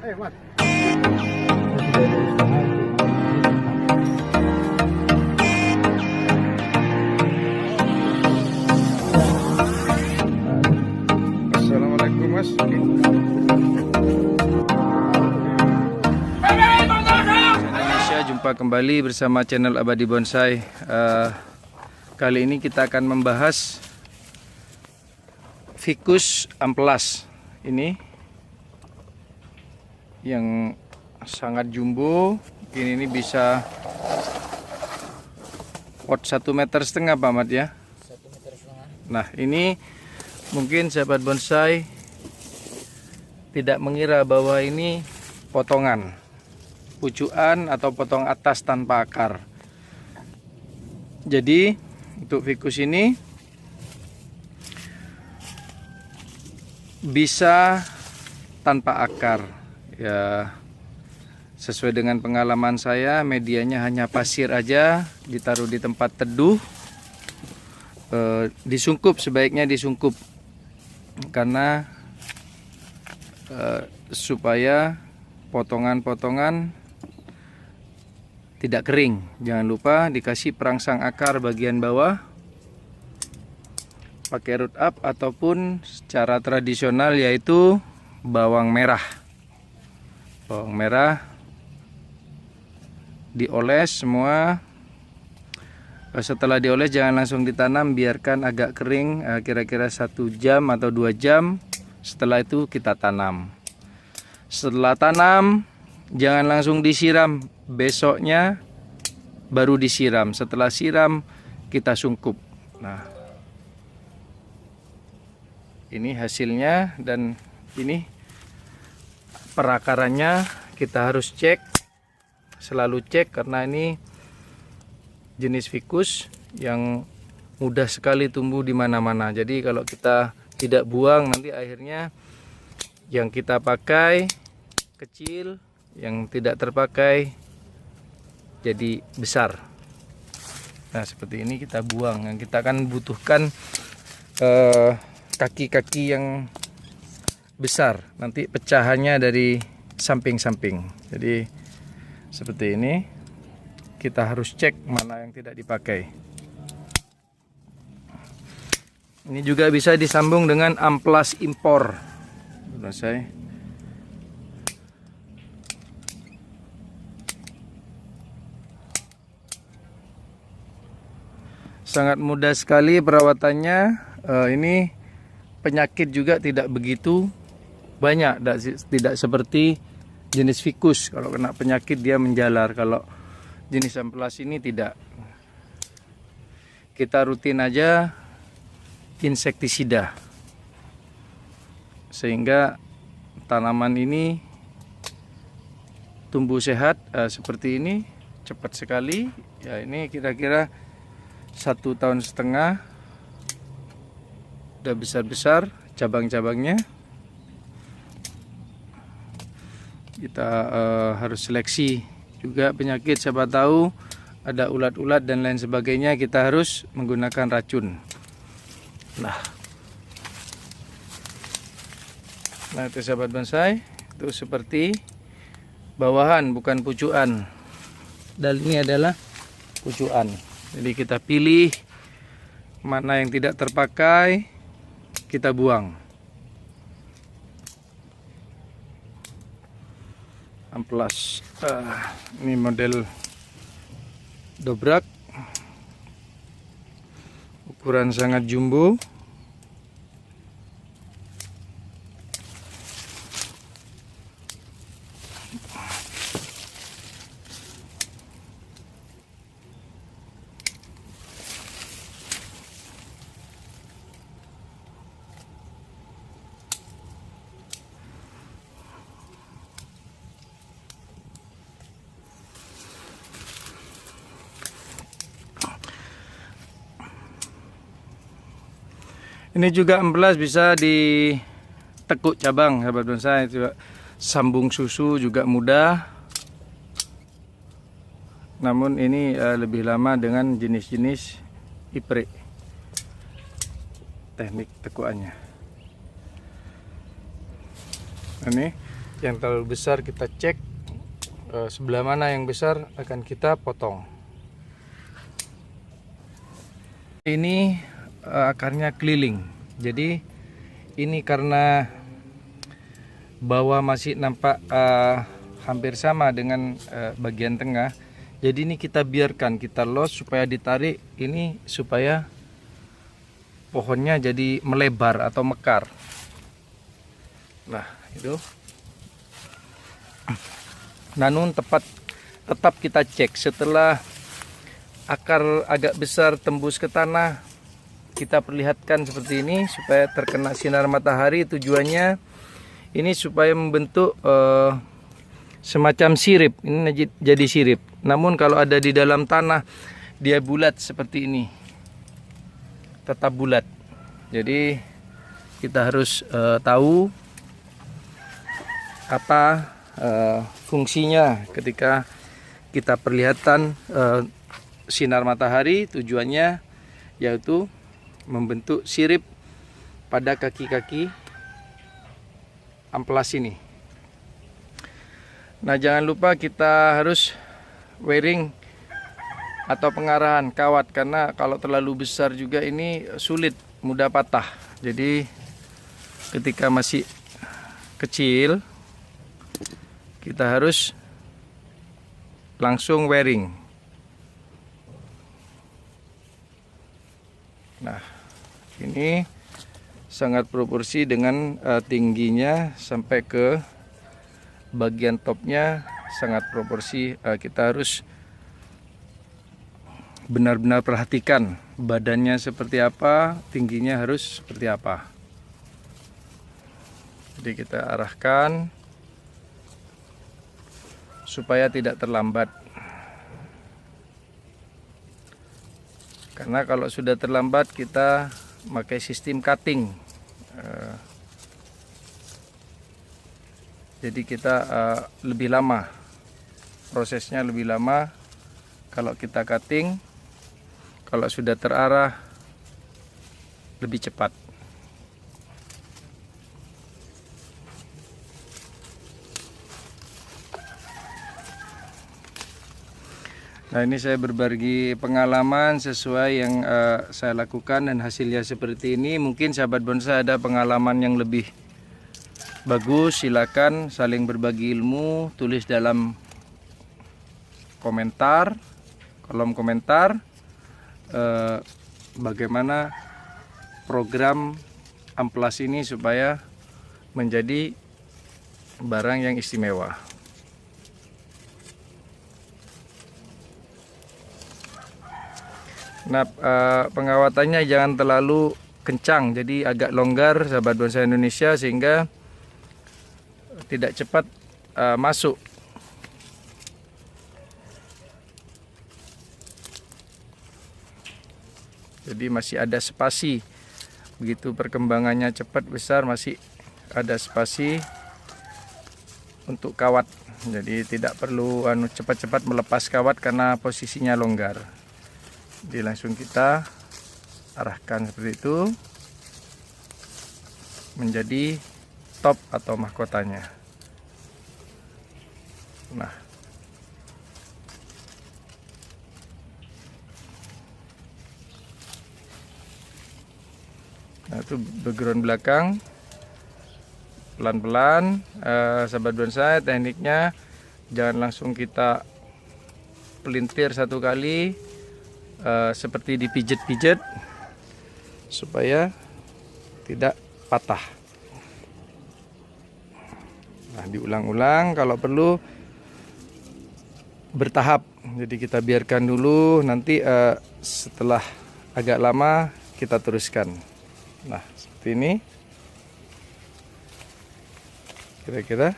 Mat. Assalamualaikum Mas. Indonesia, jumpa kembali bersama channel Abadi Bonsai. Kali ini kita akan membahas Ficus amplas ini yang sangat jumbo. Ini bisa pot 1,5 meter Pak Mat ya. 1,5 meter. Nah ini mungkin sahabat bonsai tidak mengira bahwa ini potongan, pucuan atau potong atas tanpa akar. Jadi untuk Ficus ini bisa tanpa akar ya, sesuai dengan pengalaman saya. Medianya hanya pasir aja, ditaruh di tempat teduh, disungkup, sebaiknya disungkup karena supaya potongan-potongan tidak kering. Jangan lupa dikasih perangsang akar bagian bawah pakai root up ataupun secara tradisional yaitu bawang merah. Bawang merah dioles semua. Setelah dioles jangan langsung ditanam, biarkan agak kering, kira-kira 1 jam atau 2 jam. Setelah itu kita tanam. Setelah tanam jangan langsung disiram, besoknya baru disiram. Setelah siram kita sungkup. Nah, ini hasilnya, dan ini perakarannya kita harus cek, selalu cek, karena ini jenis Ficus yang mudah sekali tumbuh di mana-mana. Jadi kalau kita tidak buang, nanti akhirnya yang kita pakai kecil, yang tidak terpakai jadi besar. Nah seperti ini kita buang. Yang kita akan butuhkan kaki-kaki yang besar, nanti pecahannya dari samping-samping. Jadi seperti ini, kita harus cek mana yang tidak dipakai. Ini juga bisa disambung dengan amplas impor. Selesai. Sangat mudah sekali perawatannya. Ini penyakit juga tidak begitu banyak, tidak seperti jenis Ficus. Kalau kena penyakit dia menjalar. Kalau jenis amplas ini tidak. Kita rutin aja insektisida sehingga tanaman ini tumbuh sehat. Seperti ini, cepat sekali ya. Ini kira-kira 1,5 tahun udah besar-besar cabang-cabangnya. Kita harus seleksi juga penyakit, siapa tahu ada ulat-ulat dan lain sebagainya, kita harus menggunakan racun. Nah itu sahabat bonsai, itu seperti bawahan bukan pucuan, dan ini adalah pucuan. Jadi kita pilih mana yang tidak terpakai, kita buang. Amplas, ini model dobrak, ukuran sangat jumbo. Ini juga amplas bisa ditekuk cabang, sahabat bonsai. Juga sambung susu juga mudah. Namun ini lebih lama dengan jenis-jenis iprik. teknik tekuannya. Ini Yang terlalu besar kita cek sebelah mana yang besar, akan kita potong. Ini akarnya keliling, jadi ini karena bawah masih nampak hampir sama dengan bagian tengah, jadi ini kita biarkan, kita los supaya ditarik ini, supaya pohonnya jadi melebar atau mekar. Nah itu. Namun tetap kita cek setelah akar agak besar tembus ke tanah, kita perlihatkan seperti ini supaya terkena sinar matahari. Tujuannya ini supaya membentuk semacam sirip. Ini jadi sirip. Namun kalau ada di dalam tanah, dia bulat seperti ini, tetap bulat. Jadi kita harus tahu apa fungsinya ketika kita perlihatkan sinar matahari. Tujuannya yaitu membentuk sirip pada kaki-kaki amplas ini. Nah, jangan lupa kita harus wiring atau pengarahan kawat, karena kalau terlalu besar juga ini sulit, mudah patah. Jadi ketika masih kecil kita harus langsung wiring. Nah, ini sangat proporsi dengan tingginya sampai ke bagian topnya, sangat proporsi. Kita harus benar-benar perhatikan badannya seperti apa, tingginya harus seperti apa. Jadi kita arahkan supaya tidak terlambat, karena kalau sudah terlambat kita pakai sistem cutting, jadi kita lebih lama, prosesnya lebih lama kalau kita cutting. Kalau sudah terarah lebih cepat. Nah, ini saya berbagi pengalaman sesuai yang saya lakukan dan hasilnya seperti ini. Mungkin sahabat bonsai ada pengalaman yang lebih bagus, silakan saling berbagi ilmu, tulis dalam komentar, kolom komentar, bagaimana program amplas ini supaya menjadi barang yang istimewa. Nah, pengawatannya jangan terlalu kencang, jadi agak longgar sahabat bonsai Indonesia, sehingga tidak cepat masuk. Jadi masih ada spasi, begitu perkembangannya cepat besar masih ada spasi untuk kawat. Jadi tidak perlu cepat-cepat melepas kawat karena posisinya longgar. Jadi langsung kita arahkan seperti itu menjadi top atau mahkotanya. Nah, itu background belakang. Pelan-pelan, sahabat bonsai, tekniknya jangan langsung kita pelintir satu kali, seperti dipijet-pijet supaya tidak patah. Nah, diulang-ulang, kalau perlu bertahap. Jadi kita biarkan dulu, nanti setelah agak lama kita teruskan. Nah, seperti ini kira-kira.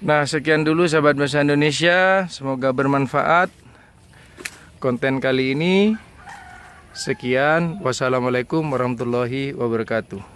Nah, sekian dulu sahabat bonsai Indonesia, semoga bermanfaat konten kali ini. Sekian, wassalamualaikum warahmatullahi wabarakatuh.